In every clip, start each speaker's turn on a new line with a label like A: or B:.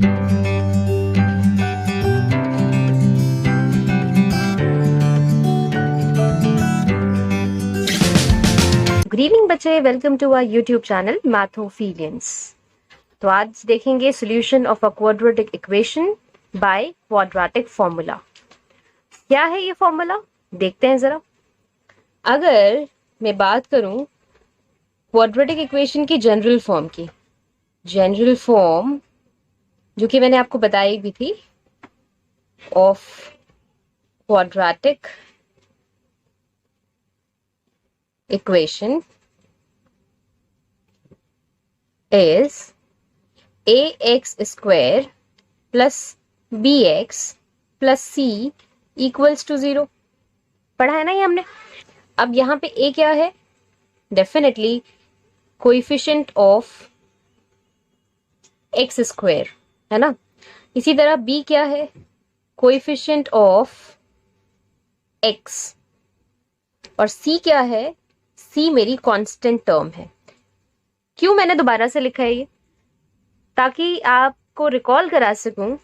A: Good evening बच्चे, welcome to our YouTube channel Mathophilians. तो आज देखेंगे solution of a quadratic equation by quadratic formula. क्या है ये फॉर्मूला, देखते हैं जरा। अगर मैं बात करूं क्वाड्रेटिक इक्वेशन की जनरल फॉर्म की, जनरल फॉर्म जो कि मैंने आपको बताई भी थी, of quadratic equation is ax square plus bx plus c equals to 0। पढ़ा है ना ये हमने। अब यहाँ पे a क्या है, definitely coefficient of x square है ना। इसी तरह b क्या है, कोएफिशिएंट ऑफ x, और c क्या है, c मेरी कांस्टेंट टर्म है। क्यों मैंने दोबारा से लिखा है ये, ताकि आपको रिकॉल करा सकूं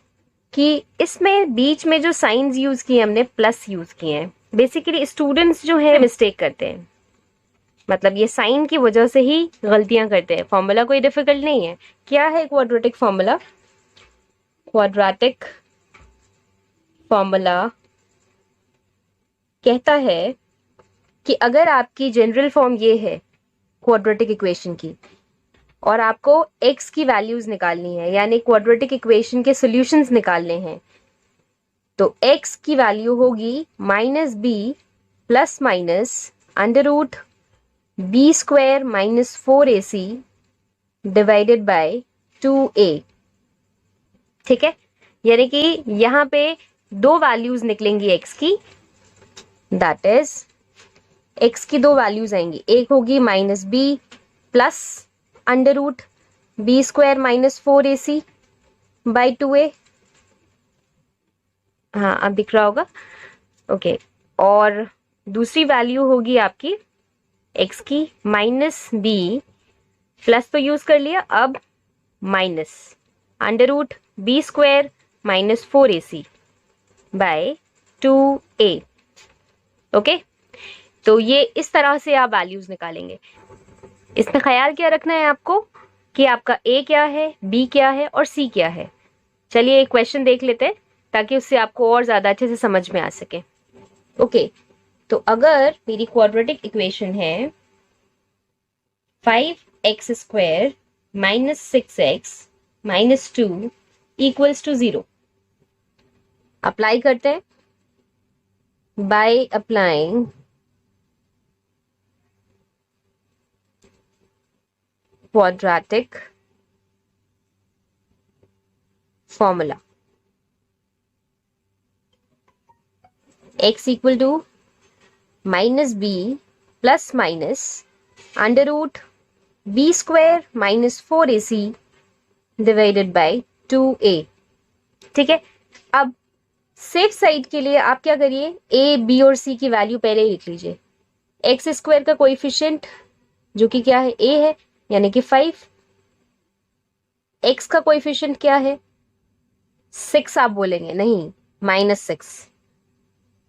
A: कि इसमें बीच में जो साइंस यूज किए हमने, प्लस यूज किए हैं। बेसिकली स्टूडेंट्स जो है मिस्टेक करते हैं, मतलब ये साइन की वजह से ही गलतियां करते हैं। फॉर्मूला कोई डिफिकल्ट नहीं है। क्या है क्वाड्रेटिक फॉर्मूला? क्वाड्रेटिक फॉर्मूला कहता है कि अगर आपकी जनरल फॉर्म ये है क्वाड्रेटिक इक्वेशन की, और आपको x की वैल्यूज निकालनी है, यानी क्वाड्रेटिक इक्वेशन के सॉल्यूशंस निकालने हैं, तो x की वैल्यू होगी -b plus minus under root b square minus 4ac divided by 2a। ठीक है, यानी कि यहाँ पे दो वैल्यूज निकलेंगी x की, दैट इज x की दो वैल्यूज आएंगी। एक होगी -b plus under root B square minus 4ac by 2a। हाँ, अब दिख रहा होगा। ओके, और दूसरी वैल्यू होगी आपकी x की -b प्लस तो यूज कर लिया, अब minus under root B square minus 4ac by 2a। Okay, तो ये इस तरह से आप वैल्यूज निकालेंगे। इसमें ख्याल क्या रखना है आपको कि आपका a क्या है, b क्या है और c क्या है। चलिए एक क्वेश्चन देख लेते हैं ताकि उससे आपको और ज्यादा अच्छे से समझ में आ सके। ओके, तो अगर मेरी क्वाड्रेटिक इक्वेशन है 5x square minus 6x minus 2 equals to 0, apply करते हैं। By applying quadratic formula, x equal to -b plus minus under root b square minus 4ac divided by 2a। ठीक है, अब सेफ साइड के लिए आप क्या करिए, a, b और c की वैल्यू पहले ही लिख लीजिए। x स्क्वायर का कोएफिशिएंट जो कि क्या है, a है, यानी कि 5। x का कोएफिशिएंट क्या है, 6 आप बोलेंगे, नहीं -6,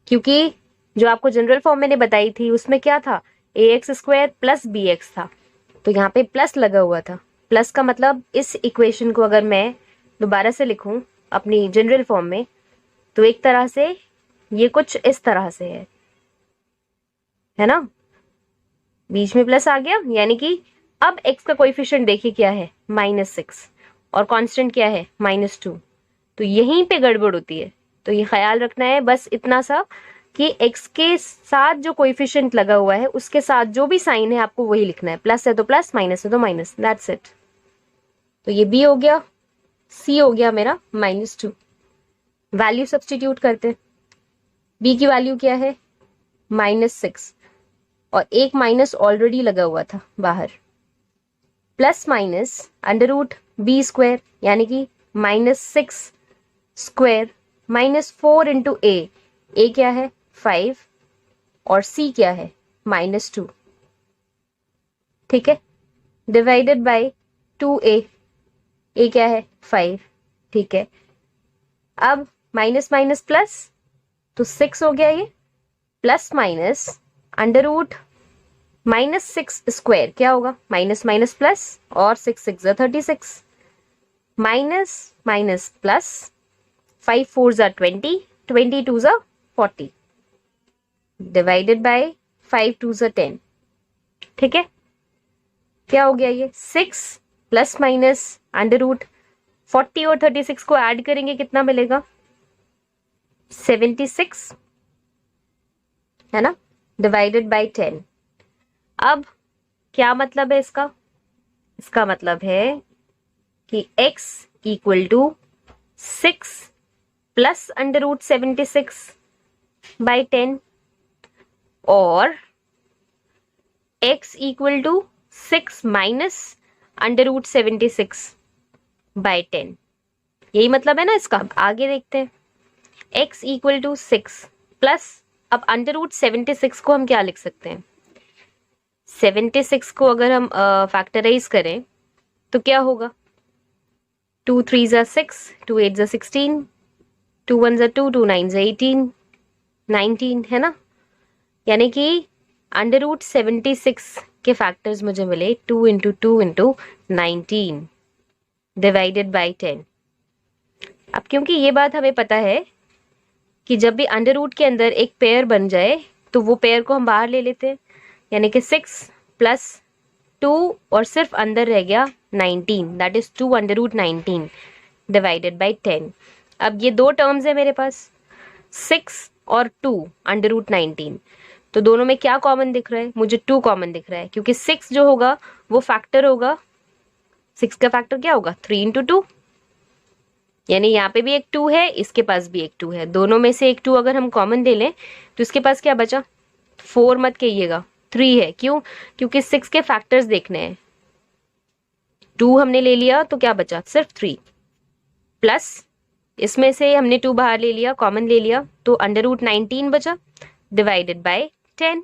A: क्योंकि जो आपको जनरल फॉर्म मैंने बताई थी उसमें क्या था, ax स्क्वायर प्लस bx था, तो यहाँ पे प्लस लगा हुआ था। प्लस का मतलब इस इक्वेशन को अगर मैं दोबारा से लिखूं अपनी जनरल फॉर्म में, तो एक तरह से ये कुछ इस तरह से है ना, बीच में प्लस आ गया, यानी कि अब x का कोएफिशिएंट देखिए क्या है, -6, और कांस्टेंट क्या है, -2। तो यहीं पे गड़बड़ होती है, तो ये ख्याल रखना है बस इतना सा कि x के साथ जो कोएफिशिएंट लगा हुआ है उसके साथ जो भी साइन है आपको वही लिखना है। प्लस है तो प्लस, माइनस है तो माइनस, दैट्स इट। तो ये b हो गया, c हो गया मेरा -2। वैल्यू सब्स्टिट्यूट करते, b की वैल्यू क्या है, -6, और एक माइनस ऑलरेडी लगा हुआ था बाहर, plus minus under root B square, यानी कि -6 स्क्वायर माइनस 4 इंटू ए क्या है 5 और c क्या है -2। ठीक है, डिवाइडेड बाय 2a, a क्या है 5 ठीक है, अब माइनस माइनस प्लस, तो 6 हो गया ये, plus minus under root minus 6 square, क्या होगा माइनस माइनस प्लस, और 6 6 36, minus minus plus, 5 4 20, 22 40, divided by 5 2 10। ठीक है, क्या हो गया ये 6 प्लस माइनस अंडर रूट 40 और 36 को ऐड करेंगे कितना मिलेगा 76, है ना, डिवाइडेड बाय 10। अब क्या मतलब है इसका, इसका मतलब है कि x equal to 6 plus under root 76 by 10 और x equal to 6 minus under root 76 by 10, यही मतलब है ना इसका। आगे देखते हैं, x इक्वल टू 6 प्लस, अब अंडर रूट 76 को हम क्या लिख सकते हैं, 76 को अगर हम फैक्टराइज करें तो क्या होगा, 2 3 6, 2 8 16, 2 1 2, 2 9 18, 19, है ना, यानी कि अंडर रूट 76 के फैक्टर्स मुझे मिले 2 इंटू 2 इंटू 19 डिवाइडेड बाई 10। अब क्योंकि ये बात हमें पता है कि जब भी अंडर रूट के अंदर एक पेयर बन जाए तो वो पेयर को हम बाहर ले लेते हैं, यानी कि 6 प्लस 2 और सिर्फ अंदर रह गया 19, that is 2 under root 19 divided by 10। अब ये दो टर्म्स है मेरे पास, 6 और 2 अंडर रूट 19, तो दोनों में क्या कॉमन दिख रहा है, मुझे 2 कॉमन दिख रहा है, क्योंकि 6 जो होगा वो फैक्टर होगा, 6 का फैक्टर क्या होगा 3 इंटू 2, यानी यहाँ पे भी एक 2 है, इसके पास भी एक 2 है, दोनों में से एक 2 अगर हम कॉमन ले लें तो इसके पास क्या बचा, 4 मत कहिएगा 3 है, क्यों, क्योंकि 6 के फैक्टर्स देखने हैं, 2 हमने ले लिया तो क्या बचा सिर्फ 3, प्लस इसमें से हमने 2 बाहर ले लिया, कॉमन ले लिया, तो अंडर रूट 19 बचा डिवाइडेड बाय 10।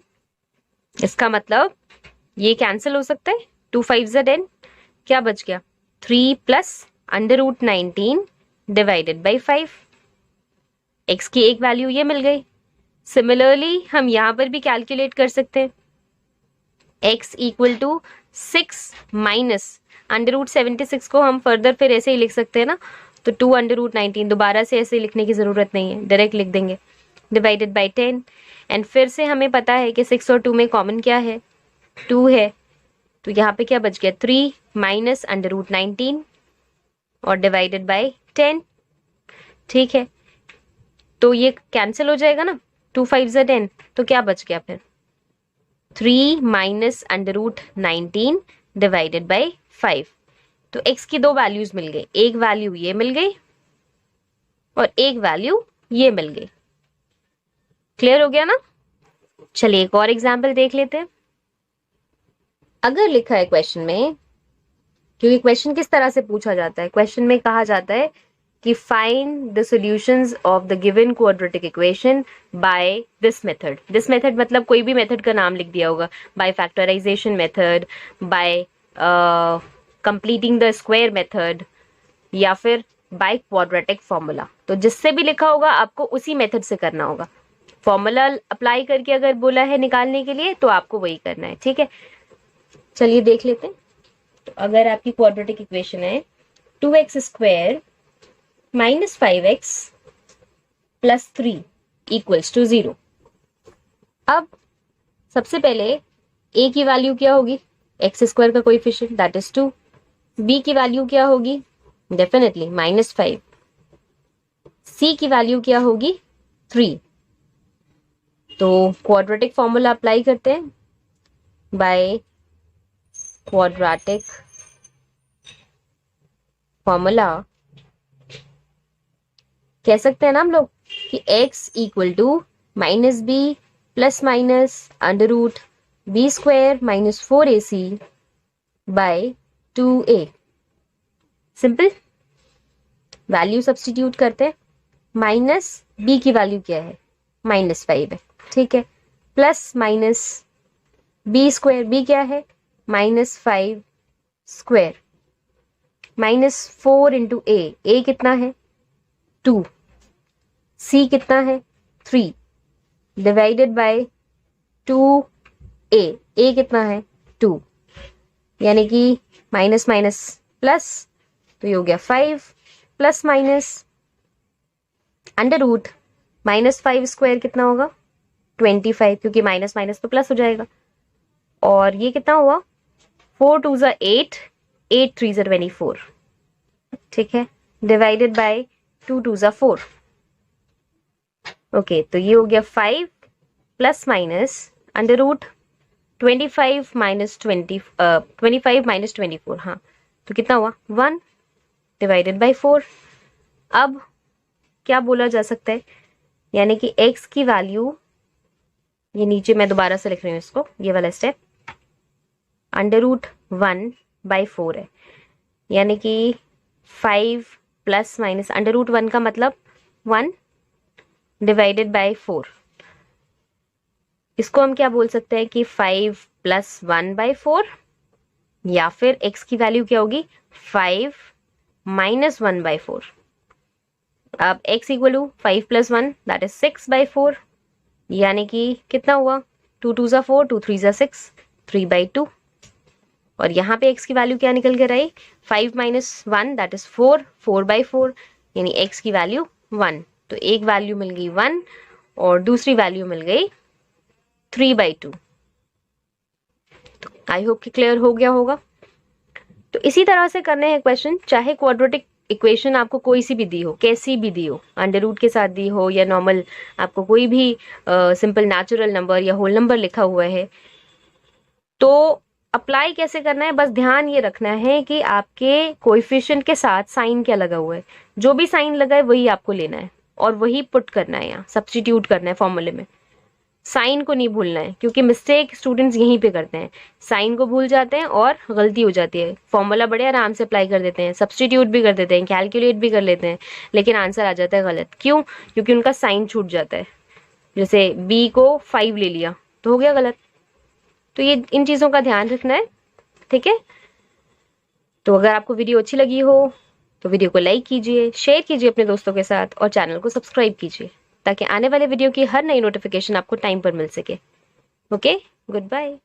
A: इसका मतलब ये कैंसिल हो सकता है, 2 5 10, क्या बच गया 3 plus under root 19 divided by 5, x की एक वैल्यू ये मिल गई। सिमिलरली हम यहां पर भी कैलकुलेट कर सकते हैं, x equal to 6 minus under root 76 को हम फर्दर फिर ऐसे ही लिख सकते हैं ना, तो 2 अंडर रूट 19, दोबारा से ऐसे लिखने की जरूरत नहीं है, डायरेक्ट लिख देंगे डिवाइडेड बाई 10। एंड फिर से हमें पता है कि 6 और 2 में कॉमन क्या है 2 है, तो यहाँ पे क्या बच गया 3 माइनस अंडर रूट 19 और डिवाइडेड बाई 10। ठीक है, तो ये कैंसिल हो जाएगा ना, 2 5 10, तो क्या बच गया फिर 3 minus under root 19 divided by 5। तो x की दो वैल्यूज मिल गई, एक वैल्यू ये मिल गई और एक वैल्यू ये मिल गई। क्लियर हो गया ना। चलिए एक और एग्जाम्पल देख लेते हैं। अगर लिखा है क्वेश्चन में, क्योंकि क्वेश्चन किस तरह से पूछा जाता है, क्वेश्चन में कहा जाता है कि find the solutions of the given quadratic equation by this method. This method मतलब कोई भी मेथड का नाम लिख दिया होगा, by factorization method, by completing the square method, या फिर बाय क्वाड्रेटिक फॉर्मूला। तो जिससे भी लिखा होगा आपको उसी मेथड से करना होगा। फॉर्मूला अप्लाई करके अगर बोला है निकालने के लिए तो आपको वही करना है। ठीक है, चलिए देख लेते हैं। तो अगर आपकी क्वाड्रेटिक इक्वेशन है 2x square minus 5x plus 3 equals to 0। अब सबसे पहले a की वैल्यू क्या होगी, एक्स स्क्वायर का कोएफिशिएंट दैट इज 2, b की वैल्यू क्या होगी डेफिनेटली -5, c की वैल्यू क्या होगी 3। तो क्वाड्रेटिक फॉर्मूला अप्लाई करते हैं, बाय क्वाड्रेटिक फॉर्मूला कह सकते हैं ना हम लोग कि x equal to minus B plus minus under root B square minus 4ac by 2a। Simple, value substitute करते हैं, माइनस b की वैल्यू क्या है -5 है, ठीक है, plus minus B square, b क्या है -5 स्क्वायर, -4 इंटू ए कितना है 2, सी कितना है 3 डिवाइडेड बाय 2a कितना है 2, यानी कि माइनस माइनस प्लस, तो ये हो गया 5 plus minus under root -5 square कितना होगा 25, क्योंकि माइनस माइनस तो प्लस हो जाएगा, और ये कितना हुआ 4 2 ज़ा 8, 8 3 ज़ा 24, ठीक है, डिवाइडेड बाय 2 2 ज़ा 4। ओके, तो ये हो गया 5 plus minus under root 25 minus 24, हाँ, तो कितना हुआ 1 डिवाइडेड बाय 4। अब क्या बोला जा सकता है, यानी कि x की वैल्यू, ये नीचे मैं दोबारा से लिख रही हूँ इसको, ये वाला स्टेप, अंडर रूट 1/4 है, यानी कि 5 प्लस माइनस अंडर रूट 1 का मतलब 1 डिवाइडेड बाय 4। इसको हम क्या बोल सकते हैं कि 5 प्लस 1/4, या फिर x की वैल्यू क्या होगी 5 माइनस 1/4। अब x equal to 5 plus 1 that is 6/4, यानी कि कितना हुआ 2 2 ज़ा 4, 2 3 ज़ा 6, 3/2। और यहाँ पे x की वैल्यू क्या निकल कर आई 5 माइनस 1 दैट इज 4, 4/4, यानी x की वैल्यू 1। तो एक वैल्यू मिल गई 1 और दूसरी वैल्यू मिल गई 3/2। तो आई होप कि क्लियर हो गया होगा। तो इसी तरह से करने हैं क्वेश्चन, चाहे क्वाड्रेटिक इक्वेशन आपको कोई सी भी दी हो, कैसी भी दी हो, अंडर रूट के साथ दी हो या नॉर्मल आपको कोई भी सिंपल नेचुरल नंबर या होल नंबर लिखा हुआ है, तो अप्लाई कैसे करना है, बस ध्यान ये रखना है कि आपके कोएफिशिएंट के साथ साइन क्या लगा हुआ है, जो भी साइन लगा है वही आपको लेना है और वही पुट करना है, यहाँ सब्स्टिट्यूट करना है फॉर्मूले में। साइन को नहीं भूलना है, क्योंकि मिस्टेक स्टूडेंट्स यहीं पे करते हैं, साइन को भूल जाते हैं और गलती हो जाती है। फॉर्मूला बड़े आराम से अप्लाई कर देते हैं, सब्स्टिट्यूट भी कर देते हैं, कैलकुलेट भी कर लेते हैं, लेकिन आंसर आ जाता है गलत। क्यों? क्योंकि उनका साइन छूट जाता है। जैसे b को 5 ले लिया तो हो गया गलत। तो ये इन चीज़ों का ध्यान रखना है, ठीक है। तो अगर आपको वीडियो अच्छी लगी हो तो वीडियो को लाइक कीजिए, शेयर कीजिए अपने दोस्तों के साथ और चैनल को सब्सक्राइब कीजिए, ताकि आने वाले वीडियो की हर नई नोटिफिकेशन आपको टाइम पर मिल सके। Okay, good bye.